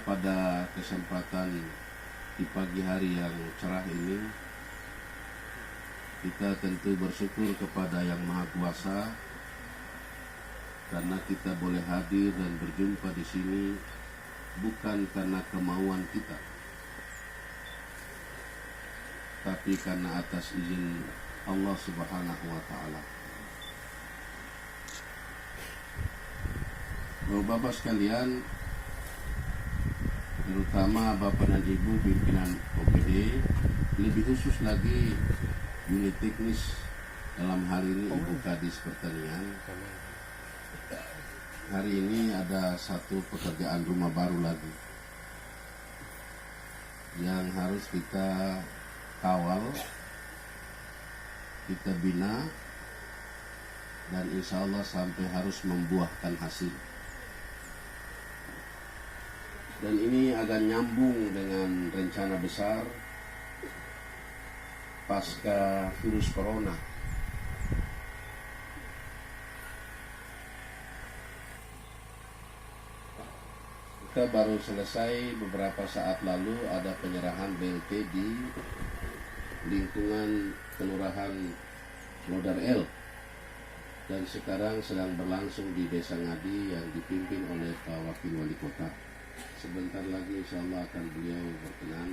pada kesempatan di pagi hari yang cerah ini, kita tentu bersyukur kepada Yang Maha Kuasa karena kita boleh hadir dan berjumpa di sini bukan karena kemauan kita, tapi karena atas izin Allah Subhanahu wa Ta'ala. Bapak sekalian, terutama Bapak dan Ibu pimpinan OPD, lebih khusus lagi unit teknis dalam hal ini Ibu Kadis Pertanian. Hari ini ada satu pekerjaan rumah baru lagi yang harus kita kawal, kita bina, dan insya Allah sampai harus membuahkan hasil. Dan ini agak nyambung dengan rencana besar pasca virus corona. Kita baru selesai beberapa saat lalu ada penyerahan BLT di lingkungan Kelurahan Lodar L, dan sekarang sedang berlangsung di Desa Ngadi yang dipimpin oleh Pak Wakil Wali Kota. Sebentar lagi insya Allah akan beliau berkenan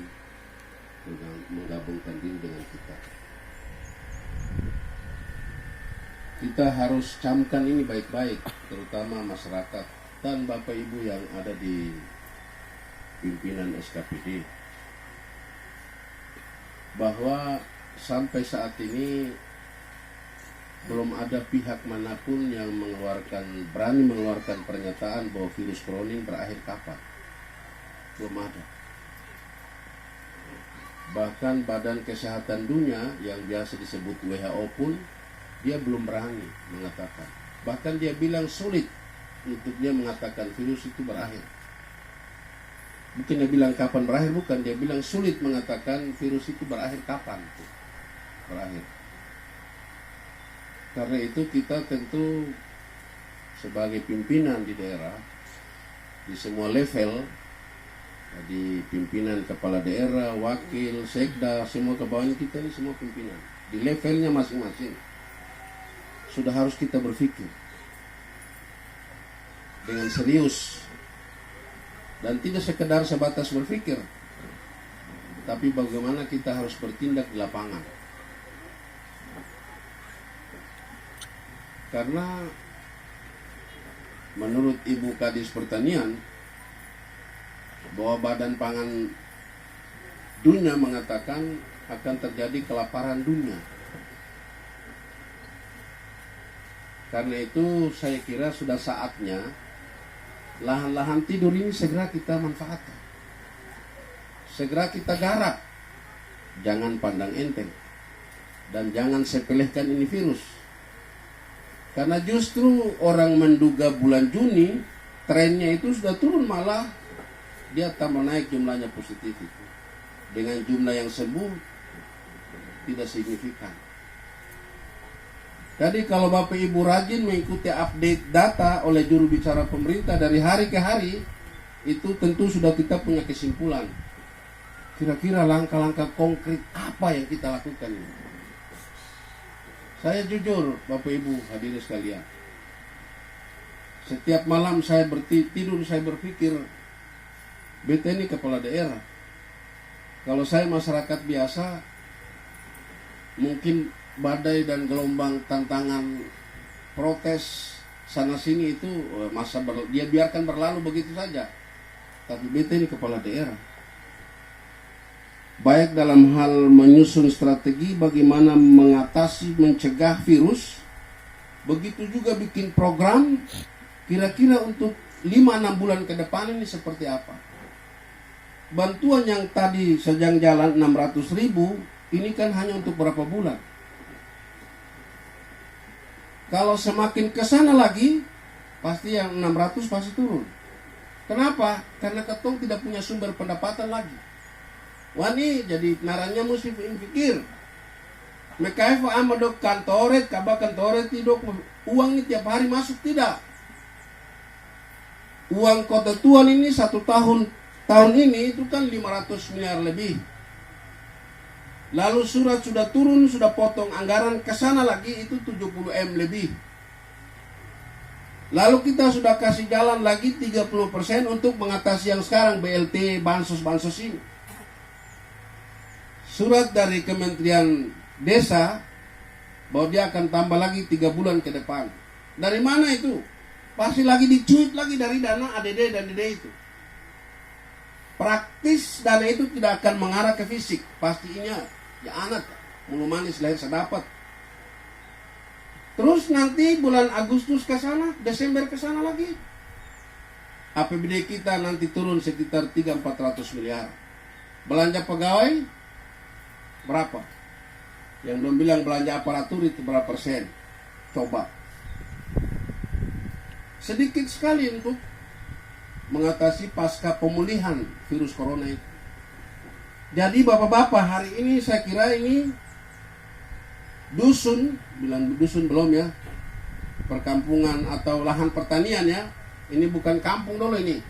menggabungkan diri dengan kita. Kita harus camkan ini baik-baik, terutama masyarakat dan Bapak Ibu yang ada di pimpinan SKPD, bahwa sampai saat ini belum ada pihak manapun yang berani mengeluarkan pernyataan bahwa virus corona berakhir kapan. Belum ada. Bahkan Badan Kesehatan Dunia yang biasa disebut WHO pun dia belum berani mengatakan. Bahkan dia bilang sulit untuk dia mengatakan virus itu berakhir. Bukan dia bilang kapan berakhir, bukan, dia bilang sulit mengatakan virus itu berakhir kapan berakhir. Karena itu kita tentu sebagai pimpinan di daerah, di semua level, di pimpinan kepala daerah, wakil, sekda, semua kebawahan kita ini semua pimpinan. Di levelnya masing-masing sudah harus kita berpikir dengan serius. Dan tidak sekedar sebatas berpikir, tapi bagaimana kita harus bertindak di lapangan. Karena menurut Ibu Kadis Pertanian, bahwa Badan Pangan Dunia mengatakan akan terjadi kelaparan dunia. Karena itu saya kira sudah saatnya lahan-lahan tidur ini segera kita manfaatkan, segera kita garap. Jangan pandang enteng dan jangan sepelehkan ini virus. Karena justru orang menduga bulan Juni trennya itu sudah turun, malah dia tambah naik jumlahnya positif itu. Dengan jumlah yang sembuh tidak signifikan. Jadi kalau Bapak Ibu rajin mengikuti update data oleh juru bicara pemerintah dari hari ke hari, itu tentu sudah kita punya kesimpulan. Kira-kira langkah-langkah konkret apa yang kita lakukan ini. Saya jujur Bapak Ibu hadirin sekalian, setiap malam saya tidur saya berpikir, beta ini kepala daerah. Kalau saya masyarakat biasa, mungkin badai dan gelombang tantangan protes sana sini itu dia biarkan berlalu begitu saja. Tapi beta ini kepala daerah, baik dalam hal menyusun strategi bagaimana mengatasi, mencegah virus, begitu juga bikin program kira-kira untuk 5-6 bulan ke depan ini seperti apa. Bantuan yang tadi sedang jalan 600.000 ini kan hanya untuk berapa bulan. Kalau semakin ke sana lagi, pasti yang 600 pasti turun. Kenapa? Karena ketong tidak punya sumber pendapatan lagi. Wani jadi naranya mesti pikir. Mekaif amadok kantoret, kabak kantoret tidak uang ini tiap hari masuk, tidak. Uang kota tuan ini 1 tahun Tahun ini itu kan 500 miliar lebih. Lalu surat sudah turun, sudah potong anggaran ke sana lagi itu 70 M lebih. Lalu kita sudah kasih jalan lagi 30% untuk mengatasi yang sekarang BLT, bansos-bansos ini. Surat dari Kementerian Desa bahwa dia akan tambah lagi 3 bulan ke depan. Dari mana itu? Pasti lagi dicuit lagi dari dana ADD dan DD itu. Praktis dana itu tidak akan mengarah ke fisik. Pastinya ya anak mulu manis lahir sedapat. Terus nanti bulan Agustus ke sana, Desember ke sana lagi. APBD kita nanti turun sekitar 300-400 miliar. Belanja pegawai berapa? Yang belum bilang belanja aparatur itu berapa persen? Coba. Sedikit sekali untuk mengatasi pasca pemulihan virus corona itu. Jadi bapak-bapak, hari ini saya kira ini dusun, bilang dusun belum ya, perkampungan atau lahan pertanian ya. Ini bukan kampung dulu ini.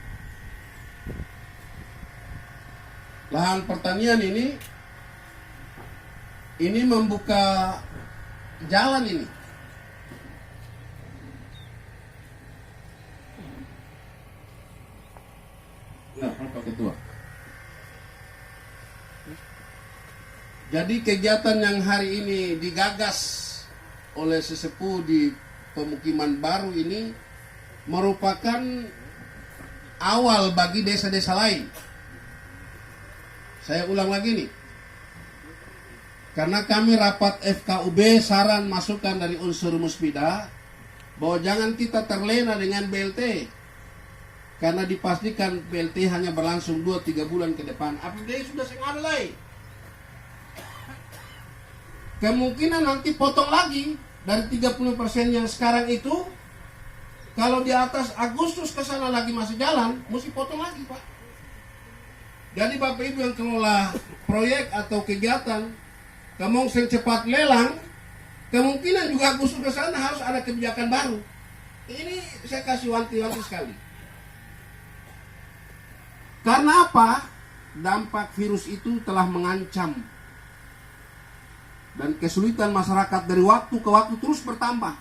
Lahan pertanian ini membuka jalan ini. Nah, Pak Ketua. Jadi kegiatan yang hari ini digagas oleh sesepuh di pemukiman baru ini merupakan awal bagi desa-desa lain. Saya ulang lagi nih. Karena kami rapat FKUB saran masukan dari unsur Muspida bahwa jangan kita terlena dengan BLT. Karena dipastikan BLT hanya berlangsung 2-3 bulan ke depan. APBD sudah sengaja lain. Kemungkinan nanti potong lagi dari 30% yang sekarang itu. Kalau di atas Agustus ke sana lagi masih jalan, mesti potong lagi, Pak. Jadi Bapak Ibu yang kelola proyek atau kegiatan, kamu cepat lelang, kemungkinan juga Agustus ke sana harus ada kebijakan baru. Ini saya kasih wanti-wanti sekali. Karena apa? Dampak virus itu telah mengancam. Dan kesulitan masyarakat dari waktu ke waktu terus bertambah.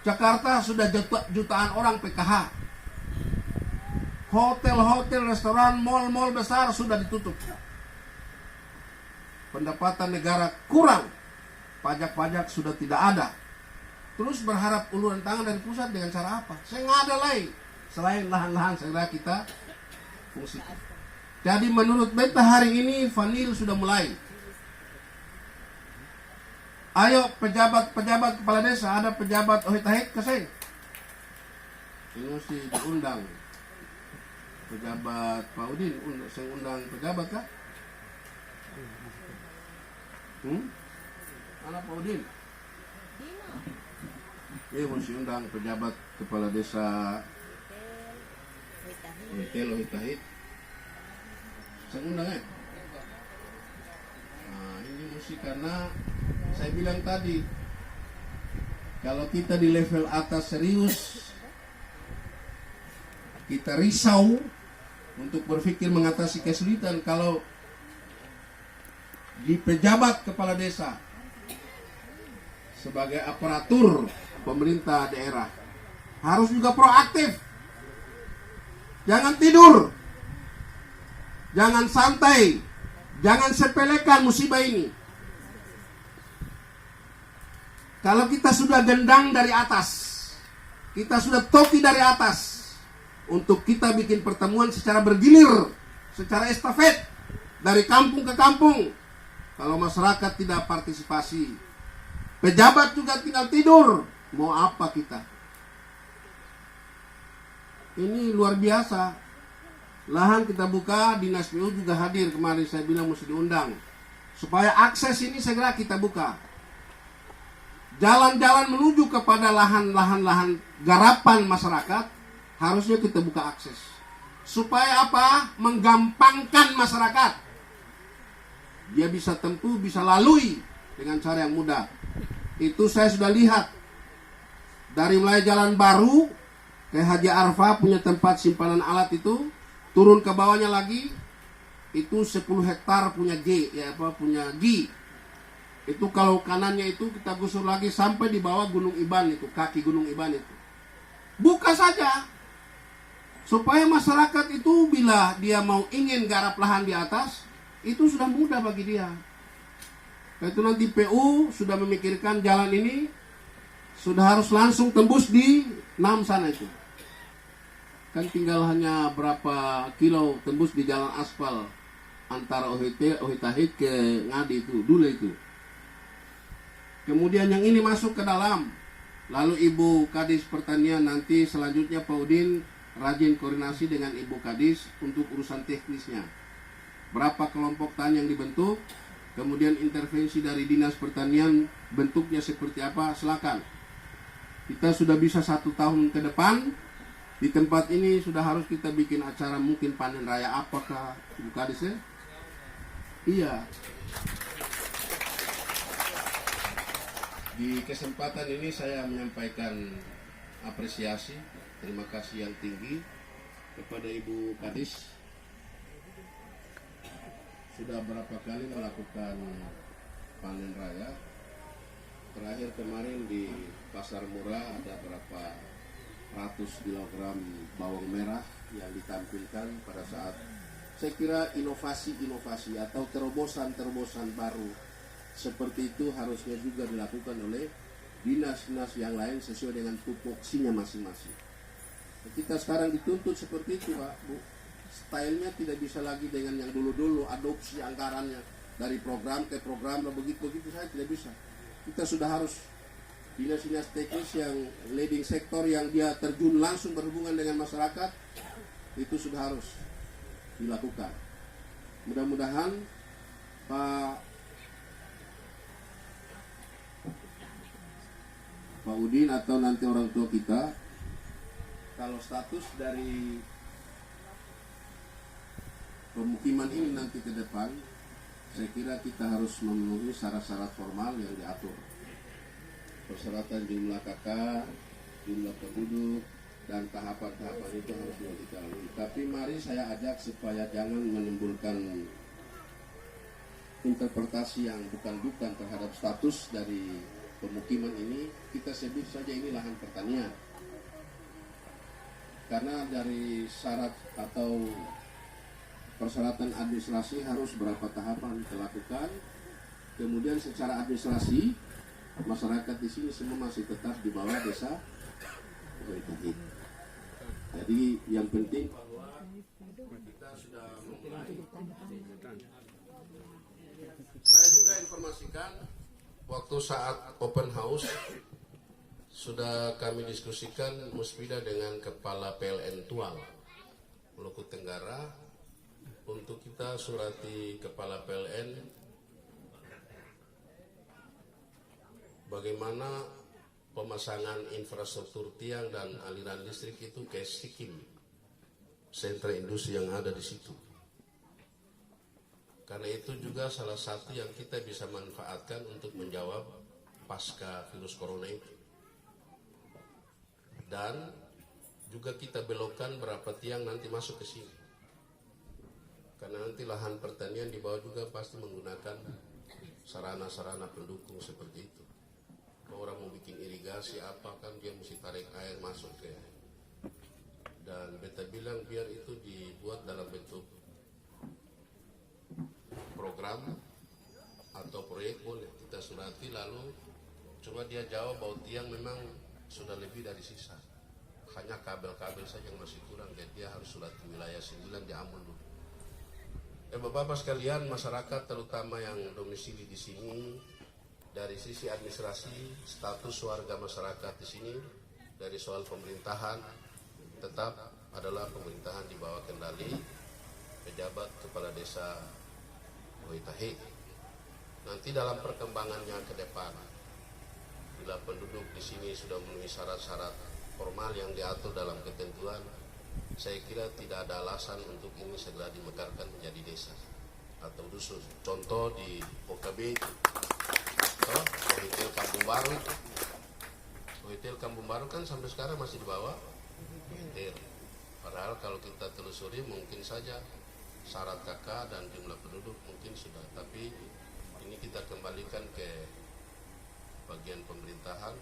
Jakarta sudah jutaan orang PKH. Hotel-hotel, restoran, mal-mal besar sudah ditutup. Pendapatan negara kurang. Pajak-pajak sudah tidak ada. Terus berharap uluran tangan dari pusat dengan cara apa? Saya nggak ada lain. Selain lahan-lahan segera kita fungsikan. Jadi menurut beta hari ini Vanil sudah mulai. Ayo pejabat-pejabat kepala desa, ada pejabat ohit-ahit ke saya. Ini mesti diundang. Pejabat Pak Udin, saya undang pejabat kah? Mana Pak Udin? Iya mesti undang pejabat kepala desa. Ohit-ahit. Saya undang ya. Nah ini mesti karena saya bilang tadi, kalau kita di level atas serius, kita risau untuk berpikir mengatasi kesulitan. Kalau di pejabat kepala desa sebagai aparatur pemerintah daerah harus juga proaktif. Jangan tidur, jangan santai, jangan sepelekan musibah ini. Kalau kita sudah gendang dari atas, kita sudah toki dari atas, untuk kita bikin pertemuan secara bergilir, secara estafet, dari kampung ke kampung. Kalau masyarakat tidak partisipasi, pejabat juga tinggal tidur, mau apa kita? Ini luar biasa. Lahan kita buka, Dinas PU juga hadir kemarin, saya bilang mesti diundang. Supaya akses ini segera kita buka. Jalan-jalan menuju kepada lahan-lahan garapan masyarakat harusnya kita buka akses. Supaya apa? Menggampangkan masyarakat. Dia bisa tempuh, bisa lalui dengan cara yang mudah. Itu saya sudah lihat. Dari mulai jalan baru Kayak Haji Arfa punya tempat simpanan alat itu, turun ke bawahnya lagi, itu 10 hektar punya punya G. Itu kalau kanannya itu kita gusur lagi sampai di bawah Gunung Iban itu, kaki Gunung Iban itu. Buka saja. Supaya masyarakat itu bila dia mau ingin garap lahan di atas, itu sudah mudah bagi dia. Itu nanti PU sudah memikirkan jalan ini sudah harus langsung tembus di 6 sana itu. Kan tinggal hanya berapa kilo tembus di jalan aspal antara Ohitahit ke Ngadi itu, dulu itu. Kemudian yang ini masuk ke dalam. Lalu Ibu Kadis Pertanian nanti selanjutnya Pak Udin rajin koordinasi dengan Ibu Kadis untuk urusan teknisnya. Berapa kelompok tani yang dibentuk, kemudian intervensi dari Dinas Pertanian bentuknya seperti apa, silakan. Kita sudah bisa 1 tahun ke depan. Di tempat ini sudah harus kita bikin acara mungkin panen raya apakah Ibu Kadis ya? Iya. Di kesempatan ini saya menyampaikan apresiasi, terima kasih yang tinggi kepada Ibu Kadis. Sudah berapa kali melakukan panen raya. Terakhir kemarin di Pasar Murah ada berapa ratus kilogram bawang merah yang ditampilkan pada saat saya kira inovasi-inovasi atau terobosan-terobosan baru seperti itu harusnya juga dilakukan oleh dinas-dinas yang lain sesuai dengan tupoksinya masing-masing. Kita sekarang dituntut seperti itu Pak, Bu. Stylenya tidak bisa lagi dengan yang dulu-dulu, adopsi anggarannya dari program ke program, begitu-begitu saya tidak bisa. Kita sudah harus dinas-dinas teknis yang leading sektor yang dia terjun langsung berhubungan dengan masyarakat, itu sudah harus dilakukan. Mudah-mudahan Pak Udin atau nanti orang tua kita, kalau status dari pemukiman ini nanti ke depan, saya kira kita harus memenuhi syarat-syarat formal yang diatur. Persyaratan jumlah kakak, jumlah penduduk, dan tahapan-tahapan itu harus dilalui. Tapi mari saya ajak supaya jangan menimbulkan interpretasi yang bukan-bukan terhadap status dari pemukiman ini. Kita sebut saja ini lahan pertanian. Karena dari syarat atau persyaratan administrasi harus berapa tahapan dilakukan. Kemudian secara administrasi masyarakat di sini semua masih tetap di bawah desa Ohitahit. Jadi yang penting bahwa kita sudah memulai. Saya juga informasikan waktu saat open house sudah kami diskusikan Musbida dengan Kepala PLN Tual Maluku Tenggara untuk kita surati Kepala PLN bagaimana pemasangan infrastruktur tiang dan aliran listrik itu ke Sikim, sentra industri yang ada di situ. Karena itu juga salah satu yang kita bisa manfaatkan untuk menjawab pasca virus corona itu. Dan juga kita belokkan berapa tiang nanti masuk ke sini. Karena nanti lahan pertanian di bawah juga pasti menggunakan sarana-sarana pendukung seperti itu. Orang mau bikin irigasi apa kan dia mesti tarik air masuk ke, dan beta bilang biar itu dibuat dalam bentuk program atau proyek boleh kita surati, lalu coba dia jawab bahwa tiang memang sudah lebih dari sisa, hanya kabel-kabel saja yang masih kurang, jadi dia harus surati wilayah 9 di Ambon dulu. Bapak-bapak sekalian, masyarakat terutama yang domisili di sini, dari sisi administrasi, status warga masyarakat di sini, dari soal pemerintahan, tetap adalah pemerintahan di bawah kendali pejabat kepala desa Ohitahit. Nanti dalam perkembangannya ke depan, bila penduduk di sini sudah memenuhi syarat-syarat formal yang diatur dalam ketentuan, saya kira tidak ada alasan untuk ini segera dimekarkan menjadi desa atau dusun. Contoh di OKB, Hotel Kampung Baru. Hotel Kampung Baru kan sampai sekarang masih di bawah Padahal kalau kita telusuri mungkin saja syarat KK dan jumlah penduduk mungkin sudah, tapi ini kita kembalikan ke bagian pemerintahan,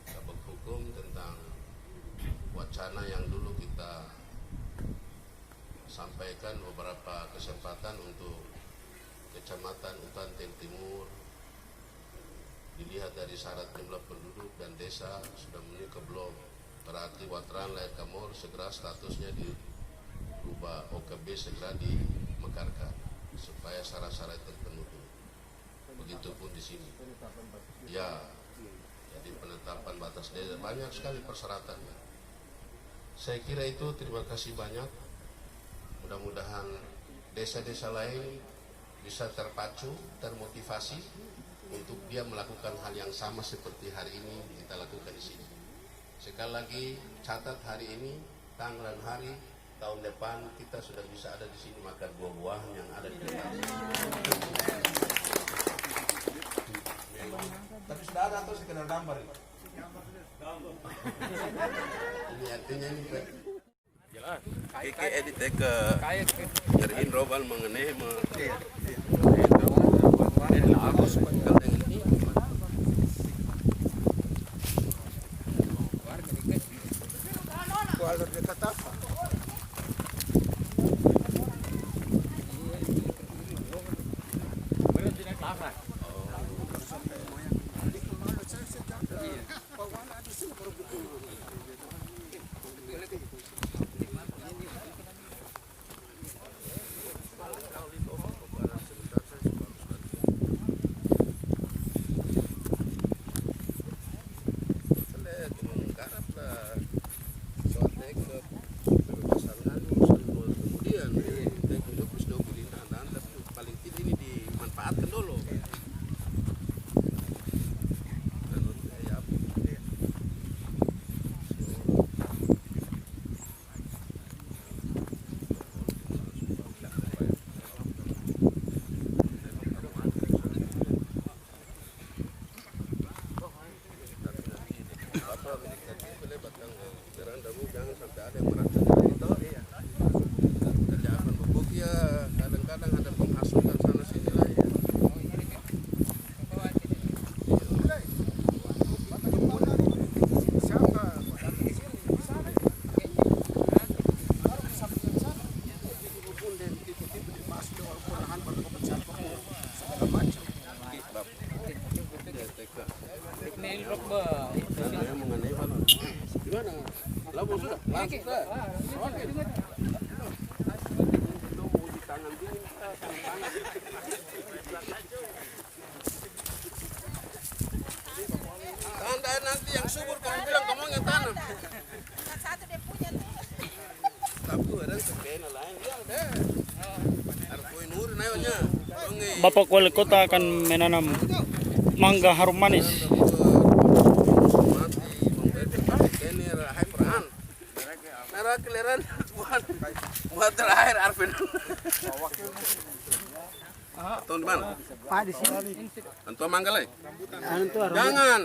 Kabak Hukum tentang wacana yang dulu kita sampaikan beberapa kesempatan untuk Kecamatan Utantel Timur. Dilihat dari syarat jumlah penduduk dan desa sudah memenuhi ke belum, berarti Watran Layak Kamor segera statusnya dirubah OKB, segera dimekarkan supaya syarat-syarat terpenuhi. Begitupun di sini. Ya, jadi penetapan batas desa banyak sekali persyaratannya. Saya kira itu, terima kasih banyak. Mudah-mudahan desa-desa lain bisa terpacu, termotivasi untuk dia melakukan hal yang sama seperti hari ini kita lakukan di sini. Sekali lagi catat hari ini, tanggal dan hari, tahun depan kita sudah bisa ada di sini makan buah-buah yang ada di depan. Tapi sudah ada atau sekedar gambar ini? Ini artinya ini Kike edit ke Jerin Robal mengenai jangan sampai ada yang merasa itu. Kerjaan bubuk ya kadang-kadang ada penghasutan sana sini lah ya. Gimana? Lalu sudah? Langsung sudah? Oke. Itu uji tangan dingin, tangan panas. Tanda nanti yang subur kamu bilang kamu yang tanam. Satu dia punya tuh. Tapi orang sekena lain dia udah. Harus poin nur naiknya. Bapak Wali Kota akan menanam mangga harum manis. Keliran buat terakhir Arvin. Tahun mana? Pak di sini. Antua mangga lagi? Jangan.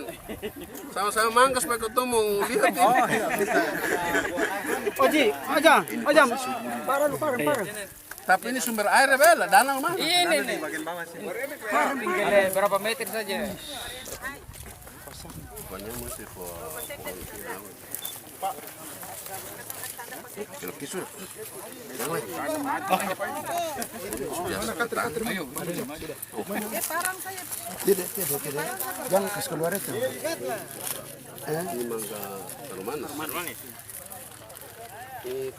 Sama-sama mangga supaya ketemu lihat ini. Oji, ojam. Parah. Tapi ini sumber air bela, danau mah. Ini bagian bawah sih. Tinggal berapa meter saja. Pokoknya mesti Pak. Kalau kisu. Jangan. Ayo. Parang saya. Tidak. Jangan kasih keluar itu. Ini mangga manis.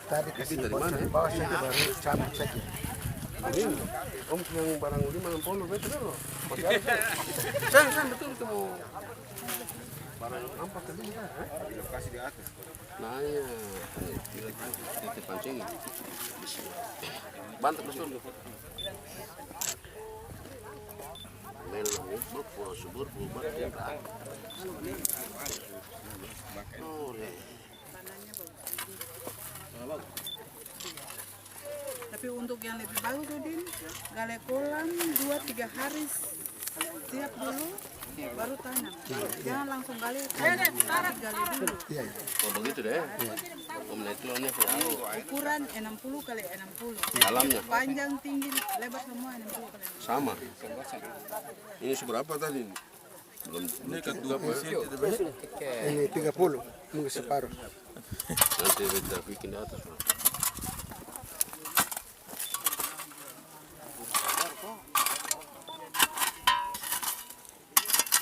Tadi kasih dari mana? bawah saja baru cabut saja. Ini om yang barang 50 meter loh. Masih ada. Sen betul itu mau barang nampak tadi ya. Lokasi di atas. Nah ya, kita pancing. Bantu betul. Melang itu subur buat dia. Oh, Tapi untuk yang lebih bagus Udin, gale kolam 2-3 hari siap dulu. baru tanam. Jangan langsung gali, gali dulu. Iya, iya. Oh begitu deh. Komunitelnya jauh. Ukuran 60 kali 60. Dalamnya Panjang, tinggi, lebar semua 60 kali 60. sama. Ini seberapa tadi? Belum dekat 2%. Ini 30, mungkin separuh. Nanti kita bikin di atas. Bro.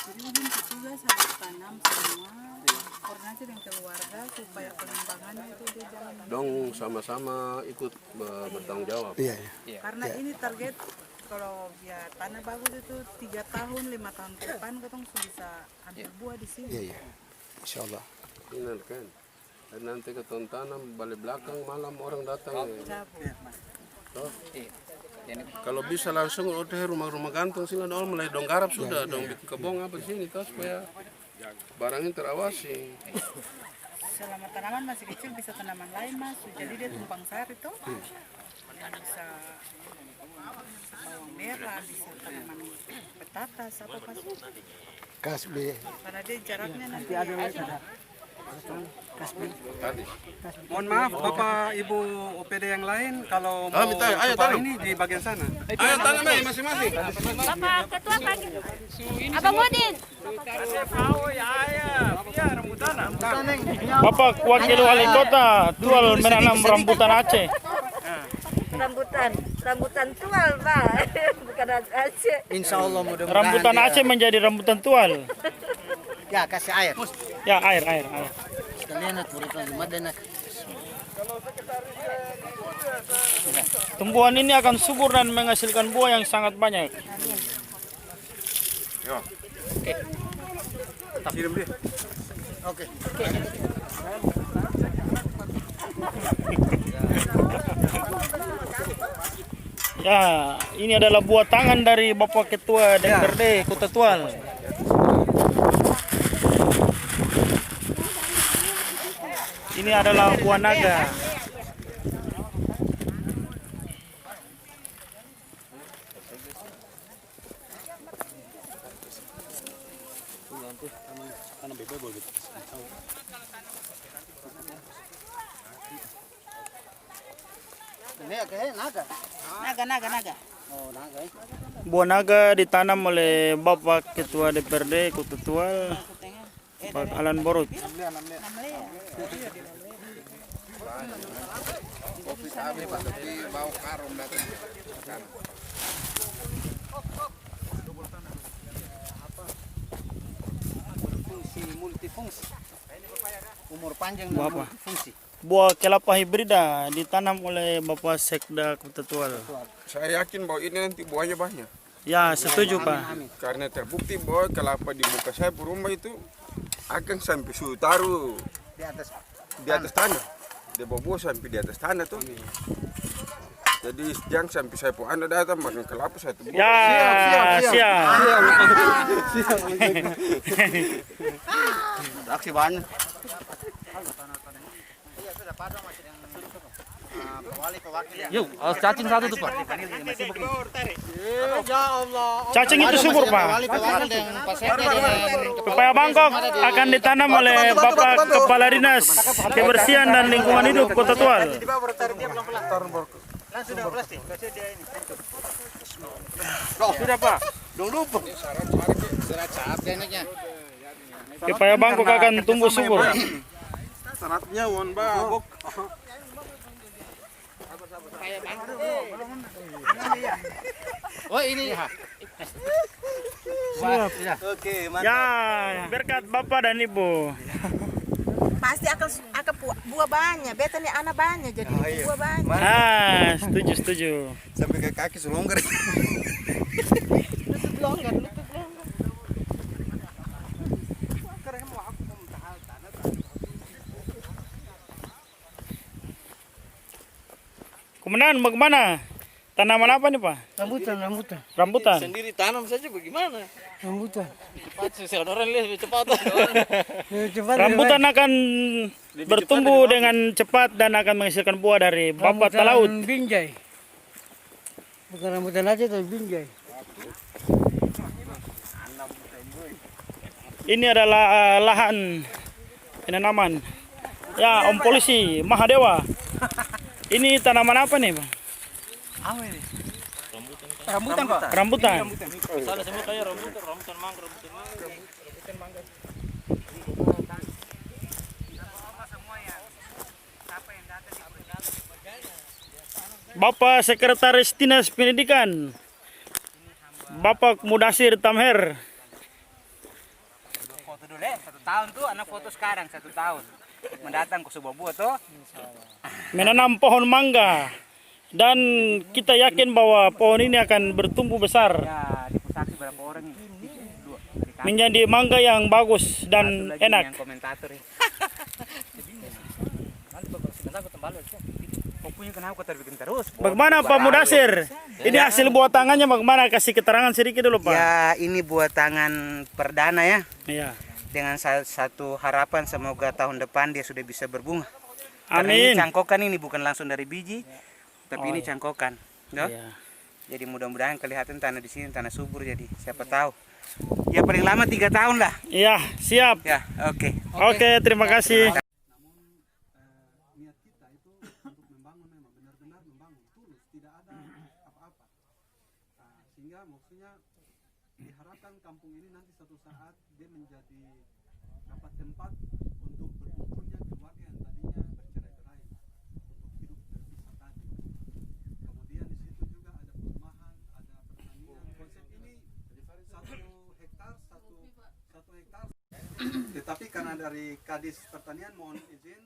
Jadi izin petugas harus tanam semua, koordinasi dengan keluarga supaya pengembangannya itu dia jalan. Dong sama-sama ikut bertanggung jawab. Iya, iya. Karena ini target kalau ya tanah bagus itu 3 tahun, 5 tahun ke depan ketong bisa ambil buah di sini. Iya, iya. Insya Allah. Ini kan. Dan nanti keton tanam balik belakang malam orang datang. Cabut. Toh? Kalau bisa langsung udah rumah-rumah gantung sih orang mulai dong garap sudah dong bikin kebong apa di sini toh supaya barangnya terawasi. Selama tanaman masih kecil bisa tanaman lain mas, jadi dia tumpang sari tuh. Bisa bawang merah, bisa tanaman petatas apa pas. Kasbi. Karena dia jaraknya nanti Tadi. Mohon maaf Bapak Ibu OPD yang lain kalau mau minta, ayo coba tanam. ini di bagian sana. Ayo tanam masing-masing. Bapak Ketua pagi. Abang Udin. Bapak Wakil Wali Kota tual menanam rambutan Aceh. Rambutan tual, Pak. Bukan Aceh. Insya Allah mudah-mudahan. Rambutan Aceh menjadi rambutan tual. Ya, kasih air. Ya, air. Sekalian nak turunkan rumah dan nak. Tumbuhan ini akan subur dan menghasilkan buah yang sangat banyak. Kirim dia. Oke. Ya, ini adalah buah tangan dari Bapak Ketua DPRD Kota Tual. Ini adalah buah naga. Ini kayak naga. naga. Oh, naga. Buah naga ditanam oleh Bapak Ketua DPRD Kota Tual, Pak Alan Borut. Kopi sabi Pak, tapi bau karum datang. Multifungsi. Umur panjang Buah dan apa? multifungsi. Buah kelapa hibrida ditanam oleh Bapak Sekda Kota Tual. Saya yakin bahwa ini nanti buahnya banyak. Ya, setuju Pak. Karena terbukti bahwa kelapa di muka saya rumah itu akan sampai suhu taruh Di atas tanah. Dia bawa sampai di atas tanah tuh. Jadi jangan sampai saya pun anda datang makan kelapa saya tuh. Ya, siap. aksi banyak. Yuk, cacing satu tuh Pak. Cacing itu subur Pak. Pepaya Bangkok akan ditanam oleh Bapak Kepala Dinas Kebersihan dan Lingkungan Hidup Kota Tual. Sudah Pak. Pepaya Bangkok akan tumbuh subur. Syaratnya won babok. Oh ini. Ya, berkat Bapak dan Ibu. Pasti akan buah banyak. Beta nih anak banyak jadi buah banyak. Ah, setuju. Sampai ke kaki selonggar. Lutut longgar. Kemudian bagaimana? Tanaman apa nih Pak? Rambutan. Sendiri tanam saja bagaimana? Rambutan. Cepat sih orang lihat cepat. Rambutan akan bertumbuh dengan cepat dan akan menghasilkan buah dari Bapak Talaut. Binjai. Bukan rambutan aja tapi binjai. Ini adalah lahan penanaman. Ya, Om Polisi Mahadewa. Ini tanaman apa nih, Bang? Apa ini? Rambutan, Pak. Rambutan. Salah semua kayak rambutan mangga. Bapak Sekretaris Dinas Pendidikan, Bapak Mudasir Tamher. Foto dulu 1 tahun tuh, anak foto sekarang 1 tahun. Mendatang ke sebuah buah tuh. Menanam pohon mangga. Dan kita yakin bahwa pohon ini akan bertumbuh besar. Ya, dipusaksi berapa orang ini? 2. Menjadi mangga yang bagus dan Satu lagi enak. yang komentator ya. Pokoknya kenapa kau terbikin terus? Bagaimana Pak Mudasir? Ini hasil buat tangannya bagaimana? Kasih keterangan sedikit dulu Pak. Ya, ini buat tangan perdana ya. Iya. Dengan satu harapan semoga tahun depan dia sudah bisa berbunga. Karena Amin. ini cangkokan ini bukan langsung dari biji, tapi ini cangkokan. No? Iya. Jadi mudah-mudahan kelihatan tanah di sini tanah subur, jadi siapa tahu. Ya paling lama 3 tahun lah. Iya, siap. Ya, oke. Oke, terima kasih. Niat kita itu untuk membangun, memang benar-benar membangun tulus, tidak ada apa-apa. Sehingga maksudnya diharapkan kampung ini nanti suatu saat dia menjadi dapat tempat untuk berkumpulnya keluarga yang tadinya bercerai-berai untuk hidup terpisah tadi. Kemudian di situ juga ada perumahan, ada pertanian. Konsep ini 1 hektar, 1 hektar. Tetapi karena dari Kadis Pertanian mohon izin